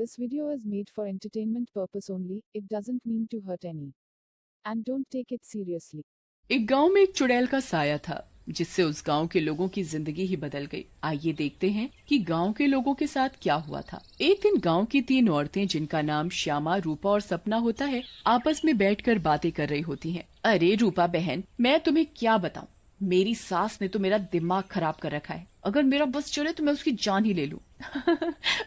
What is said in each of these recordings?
This video is made for entertainment purpose only. It doesn't mean to hurt any. And don't take it seriously. एक गांव में एक चुड़ैल का साया था जिससे उस गांव के लोगों की जिंदगी ही बदल गई। आइए देखते हैं कि गांव के लोगों के साथ क्या हुआ था। एक दिन गांव की तीन औरतें जिनका नाम श्यामा, रूपा और सपना होता है, आपस में बैठकर बातें कर रही होती हैं। अरे रूपा बहन, मैं तुम्हें क्या बताऊं, मेरी सास ने तो मेरा दिमाग खराब कर रखा है। अगर मेरा बस चले तो मैं उसकी जान ही ले लूं।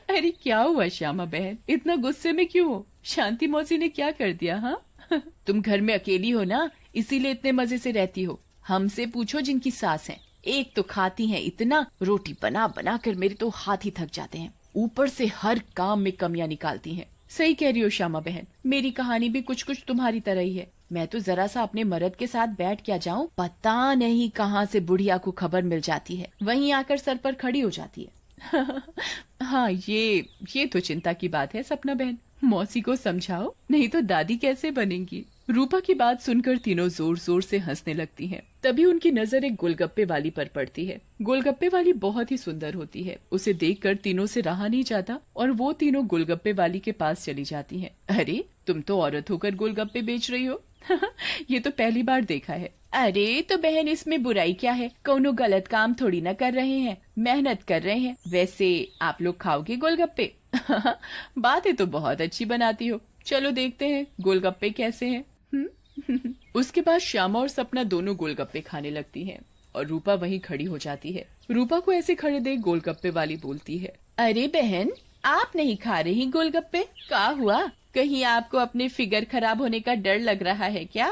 अरे क्या हुआ श्यामा बहन, इतना गुस्से में क्यों हो? शांति मौसी ने क्या कर दिया? हाँ तुम घर में अकेली हो ना, इसीलिए इतने मजे से रहती हो। हमसे पूछो जिनकी सास है, एक तो खाती हैं इतना, रोटी बना बना कर मेरे तो हाथ ही थक जाते हैं, ऊपर से हर काम में कमियां निकालती हैं। सही कह रही हो श्यामा बहन, मेरी कहानी भी कुछ कुछ तुम्हारी तरह ही है। मैं तो जरा सा अपने मर्द के साथ बैठ क्या जाऊं, पता नहीं कहाँ से बुढ़िया को खबर मिल जाती है, वहीं आकर सर पर खड़ी हो जाती है। हाँ ये तो चिंता की बात है सपना बहन, मौसी को समझाओ, नहीं तो दादी कैसे बनेंगी। रूपा की बात सुनकर तीनों जोर जोर से हंसने लगती हैं। तभी उनकी नजर एक गोलगप्पे वाली पर पड़ती है। गोलगप्पे वाली बहुत ही सुंदर होती है, उसे देखकर तीनों से रहा नहीं जाता और वो तीनों गोलगप्पे वाली के पास चली जाती हैं। अरे तुम तो औरत होकर गोलगप्पे बेच रही हो। ये तो पहली बार देखा है। अरे तो बहन, इसमें बुराई क्या है, कोनो गलत काम थोड़ी ना कर रहे हैं, मेहनत कर रहे हैं। वैसे आप लोग खाओगे गोलगप्पे? बातें तो बहुत अच्छी बनाती हो, चलो देखते हैं गोलगप्पे कैसे हैं। उसके बाद श्यामा और सपना दोनों गोलगप्पे खाने लगती हैं और रूपा वहीं खड़ी हो जाती है। रूपा को ऐसे खड़े देख गोलगप्पे वाली बोलती है, अरे बहन, आप नहीं खा रही गोलगप्पे? क्या हुआ, कहीं आपको अपने फिगर खराब होने का डर लग रहा है क्या?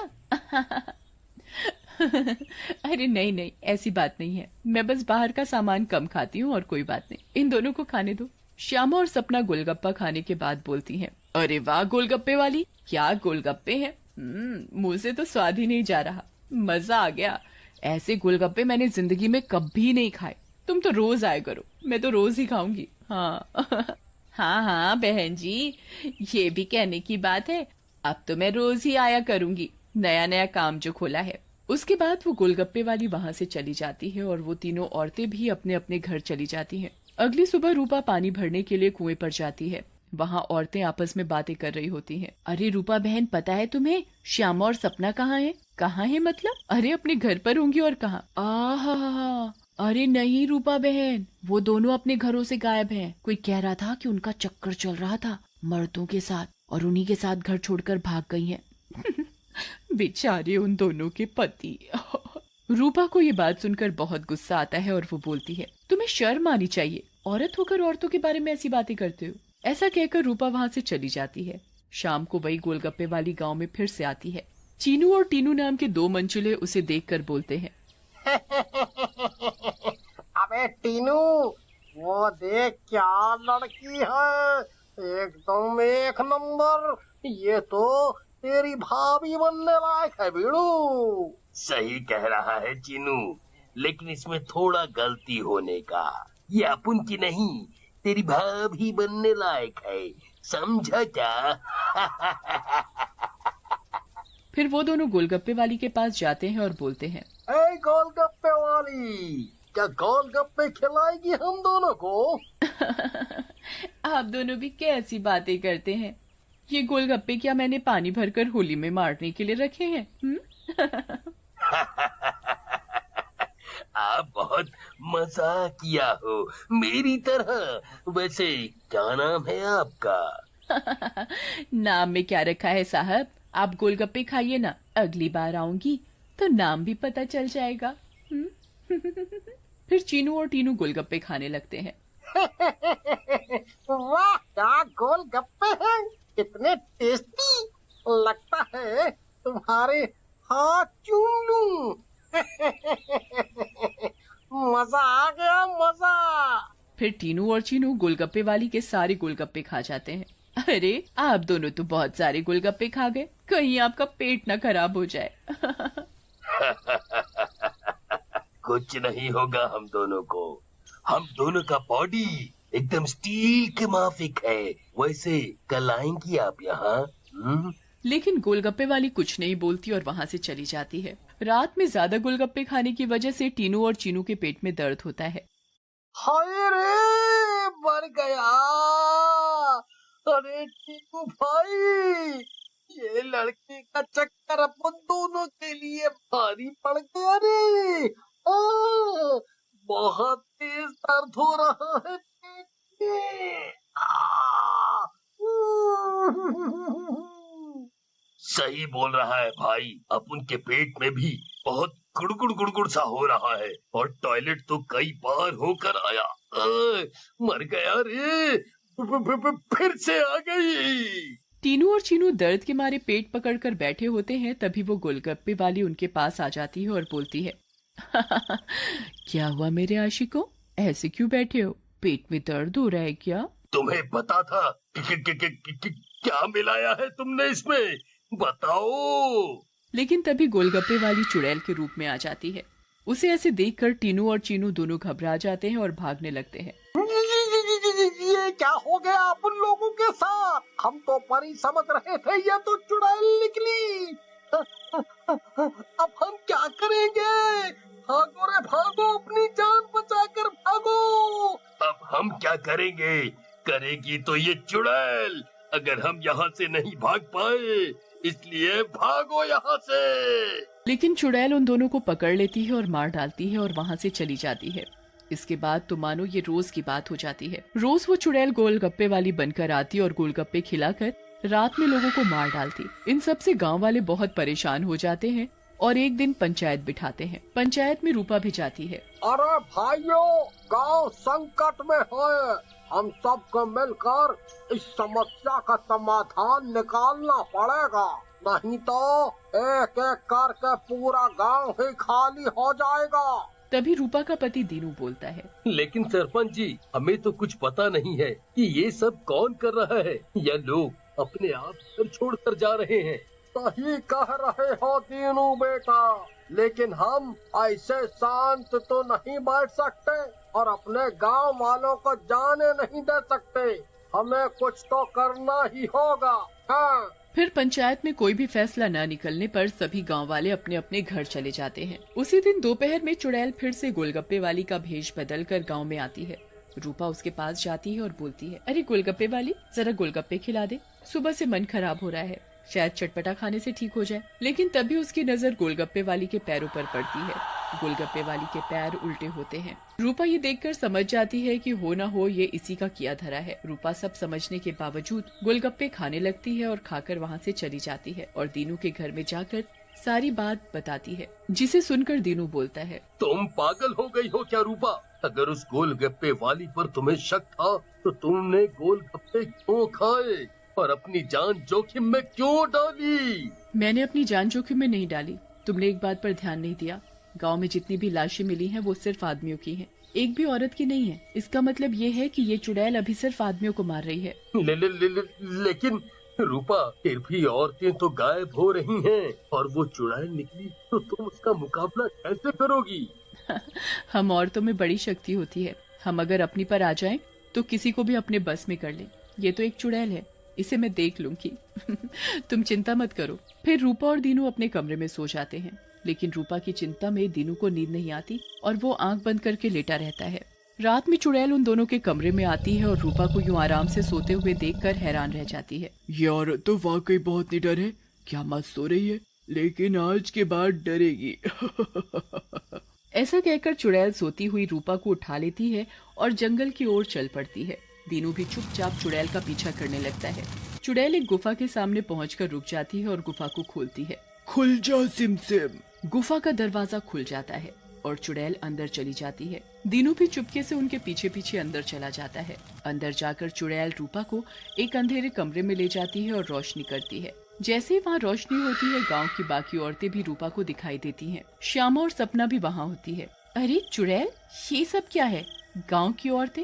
अरे नहीं, ऐसी बात नहीं है, मैं बस बाहर का सामान कम खाती हूँ और कोई बात नहीं, इन दोनों को खाने दो। श्यामा और सपना गोलगप्पा खाने के बाद बोलती हैं, अरे वाह गोलगप्पे वाली, क्या गोलगप्पे हैं, मुंह से तो स्वाद ही नहीं जा रहा, मजा आ गया। ऐसे गोलगप्पे मैंने जिंदगी में कभी नहीं खाए, तुम तो रोज आया करो, मैं तो रोज ही खाऊंगी। हाँ हाँ बहन जी, ये भी कहने की बात है, अब तो मैं रोज ही आया करूंगी, नया नया काम जो खोला है। उसके बाद वो गोलगप्पे वाली वहाँ से चली जाती है और वो तीनों औरतें भी अपने अपने घर चली जाती हैं। अगली सुबह रूपा पानी भरने के लिए कुएं पर जाती है। वहाँ औरतें आपस में बातें कर रही होती हैं। अरे रूपा बहन, पता है तुम्हें श्यामा और सपना कहाँ है? कहाँ है मतलब? अरे अपने घर पर होंगी और कहाँ? आहा, अरे नहीं रूपा बहन, वो दोनों अपने घरों से गायब हैं। कोई कह रहा था कि उनका चक्कर चल रहा था मर्दों के साथ और उन्हीं के साथ घर छोड़कर भाग गई हैं। बेचारे उन दोनों के पति। रूपा को ये बात सुनकर बहुत गुस्सा आता है और वो बोलती है, तुम्हें शर्म आनी चाहिए, औरत होकर औरतों के बारे में ऐसी बातें करते हो। ऐसा कहकर रूपा वहाँ से चली जाती है। शाम को वही गोलगप्पे वाली गांव में फिर से आती है। चीनू और टीनू नाम के दो मंचुले उसे देखकर बोलते हैं, अबे टीनू, वो देख क्या लड़की है, एकदम एक नंबर, ये तो तेरी भाभी बनने लायक है बीड़ू। सही कह रहा है चीनू, लेकिन इसमें थोड़ा गलती होने का, ये अपन की नहीं, तेरी भाभी बनने लायक है, समझा क्या? फिर वो दोनों गोलगप्पे वाली के पास जाते हैं और बोलते हैं, ए गोलगप्पे वाली, क्या गोलगप्पे खिलाएगी हम दोनों को? आप दोनों भी कैसी बातें करते हैं, ये गोलगप्पे क्या मैंने पानी भरकर होली में मारने के लिए रखे हैं? आप बहुत मजाक किया हो मेरी तरह। वैसे क्या नाम है आपका? नाम में क्या रखा है साहब, आप गोलगप्पे खाइए ना, अगली बार आऊंगी तो नाम भी पता चल जाएगा। फिर चीनू और टीनू गोलगप्पे खाने लगते हैं। वाह, क्या गोलगप्पे हैं, इतने टेस्टी, लगता है तुम्हारे हाथ चूम लूं। मजा आ गया, मजा। फिर टीनू और चीनू गोलगप्पे वाली के सारे गोलगप्पे खा जाते हैं। अरे आप दोनों तो बहुत सारे गोलगप्पे खा गए, कहीं आपका पेट ना खराब हो जाए। कुछ नहीं होगा हम दोनों को, हम दोनों का बॉडी एकदम स्टील के माफिक है। वैसे कल आएंगी आप यहाँ? लेकिन गोलगप्पे वाली कुछ नहीं बोलती और वहाँ से चली जाती है। रात में ज्यादा गोलगप्पे खाने की वजह से टीनू और चीनू के पेट में दर्द होता है। हाय रे, मर गया, अरे टीनू भाई, ये लड़की का चक्कर अपन दोनों के लिए भारी पड़ गया रे। बहुत तेज दर्द हो रहा है पेट में। आ, सही बोल रहा है भाई, अपन के पेट में भी बहुत गुड़गुड़ गुड़गुड़ सा हो रहा है और टॉयलेट तो कई बार होकर आया। मर गया रे, फिर से आ गई। टीनू और चीनू दर्द के मारे पेट पकड़कर बैठे होते हैं। तभी वो गोलगप्पे वाली उनके पास आ जाती है और बोलती है, क्या हुआ मेरे आशिकों, ऐसे क्यों बैठे हो, पेट में दर्द हो रहा है क्या? तुम्हें पता था क्या मिलाया है तुमने इसमें, बताओ। लेकिन तभी गोलगप्पे वाली चुड़ैल के रूप में आ जाती है। उसे ऐसे देखकर टीनू और चीनू दोनों घबरा जाते हैं और भागने लगते हैं। ये क्या हो गया अपन लोगों के साथ? हम तो परी समझ रहे थे, ये तो चुड़ैल निकली। अब हम क्या करेंगे? भागो रे भागो, अपनी जान बचाकर भागो। अब हम क्या करेंगे, करेगी तो ये चुड़ैल, अगर हम यहाँ से नहीं भाग पाए, इसलिए भागो यहाँ से। लेकिन चुड़ैल उन दोनों को पकड़ लेती है और मार डालती है और वहाँ से चली जाती है। इसके बाद तो मानो ये रोज की बात हो जाती है। रोज वो चुड़ैल गोलगप्पे वाली बनकर आती और गोलगप्पे खिलाकर रात में लोगों को मार डालती। इन सब से गांव वाले बहुत परेशान हो जाते हैं और एक दिन पंचायत बिठाते हैं। पंचायत में रूपा भी जाती है। अरे भाइयों, गांव संकट में है, हम सबको मिलकर इस समस्या का समाधान निकालना पड़ेगा, नहीं तो एक एक करके पूरा गांव ही खाली हो जाएगा। तभी रूपा का पति दीनू बोलता है, लेकिन सरपंच जी, हमें तो कुछ पता नहीं है कि ये सब कौन कर रहा है, या लोग अपने आप घर छोड़कर जा रहे हैं। सही कह रहे हो दीनू बेटा, लेकिन हम ऐसे शांत तो नहीं बैठ सकते और अपने गांव वालों को जाने नहीं दे सकते। हमें कुछ तो करना ही होगा। हाँ। फिर पंचायत में कोई भी फैसला न निकलने पर सभी गांव वाले अपने अपने घर चले जाते हैं। उसी दिन दोपहर में चुड़ैल फिर से गोलगप्पे वाली का भेष बदल कर गाँव में आती है। रूपा उसके पास जाती है और बोलती है, अरे गोलगप्पे वाली, जरा गोलगप्पे खिला दे, सुबह से मन खराब हो रहा है, शायद चटपटा खाने से ठीक हो जाए। लेकिन तभी उसकी नजर गोलगप्पे वाली के पैरों पर पड़ती है। गोलगप्पे वाली के पैर उल्टे होते हैं। रूपा ये देखकर समझ जाती है कि हो ना हो ये इसी का किया धरा है। रूपा सब समझने के बावजूद गोलगप्पे खाने लगती है और खाकर वहाँ से चली जाती है और दीनू के घर में जाकर सारी बात बताती है, जिसे सुनकर दीनू बोलता है, तुम पागल हो गई हो क्या रूपा? अगर उस गोलगप्पे वाली पर तुम्हें शक था तो तुमने गोलगप्पे क्यों खाए और अपनी जान जोखिम में क्यों डाली? मैंने अपनी जान जोखिम में नहीं डाली। तुमने एक बात पर ध्यान नहीं दिया, गांव में जितनी भी लाशें मिली हैं वो सिर्फ आदमियों की हैं, एक भी औरत की नहीं है। इसका मतलब ये है कि ये चुड़ैल अभी सिर्फ आदमियों को मार रही है। लेकिन रूपा, फिर भी औरतें तो गायब हो रही हैं और वो चुड़ैल निकली तो तुम उसका मुकाबला कैसे करोगी? हम औरतों में बड़ी शक्ति होती है, हम अगर अपनी पर आ जाएं तो किसी को भी अपने बस में कर लें। ये तो एक चुड़ैल है, इसे मैं देख लूंगी। तुम चिंता मत करो। फिर रूपा और दीनू अपने कमरे में सो जाते हैं। लेकिन रूपा की चिंता में दीनू को नींद नहीं आती और वो आंख बंद करके लेटा रहता है। रात में चुड़ैल उन दोनों के कमरे में आती है और रूपा को यूं आराम से सोते हुए देखकर हैरान रह जाती है। ये औरत तो वाकई बहुत निडर है, क्या मत सो रही है, लेकिन आज के बाद डरेगी। ऐसा कहकर चुड़ैल सोती हुई रूपा को उठा लेती है और जंगल की ओर चल पड़ती है। दीनू भी चुपचाप चुड़ैल का पीछा करने लगता है। चुड़ैल एक गुफा के सामने पहुंचकर रुक जाती है और गुफा को खोलती है। खुल जा सिमसिम। गुफा का दरवाजा खुल जाता है और चुड़ैल अंदर चली जाती है। दीनू भी चुपके से उनके पीछे पीछे अंदर चला जाता है। अंदर जाकर चुड़ैल रूपा को एक अंधेरे कमरे में ले जाती है और रोशनी करती है। जैसे ही वहाँ रोशनी होती है, गांव की बाकी औरतें भी रूपा को दिखाई देती हैं। श्यामा और सपना भी वहाँ होती है। अरे चुड़ैल, ये सब क्या है? गांव की औरतें,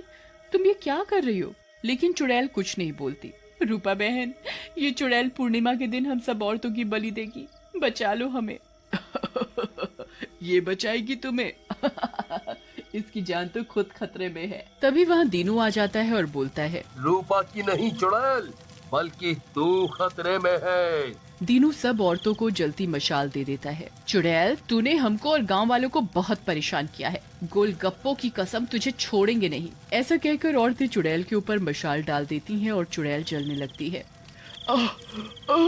तुम ये क्या कर रही हो? लेकिन चुड़ैल कुछ नहीं बोलती। रूपा बहन, ये चुड़ैल पूर्णिमा के दिन हम सब औरतों की बलि देगी, बचा लो हमें। ये बचाएगी तुम्हें। इसकी जान तो खुद खतरे में है। तभी वहाँ दीनू आ जाता है और बोलता है, रूपा की नहीं चुड़ैल, बल्कि तू खतरे में है। दीनू सब औरतों को जलती मशाल दे देता है। चुड़ैल, तूने हमको और गांव वालों को बहुत परेशान किया है, गोलगप्पों की कसम तुझे छोड़ेंगे नहीं। ऐसा कहकर औरतें चुड़ैल के ऊपर मशाल डाल देती हैं और चुड़ैल जलने लगती है।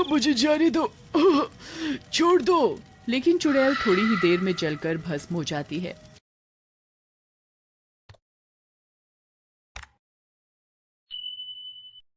मुझे जाने दो, छोड़ दो। लेकिन चुड़ैल थोड़ी ही देर में जलकर भस्म हो जाती है।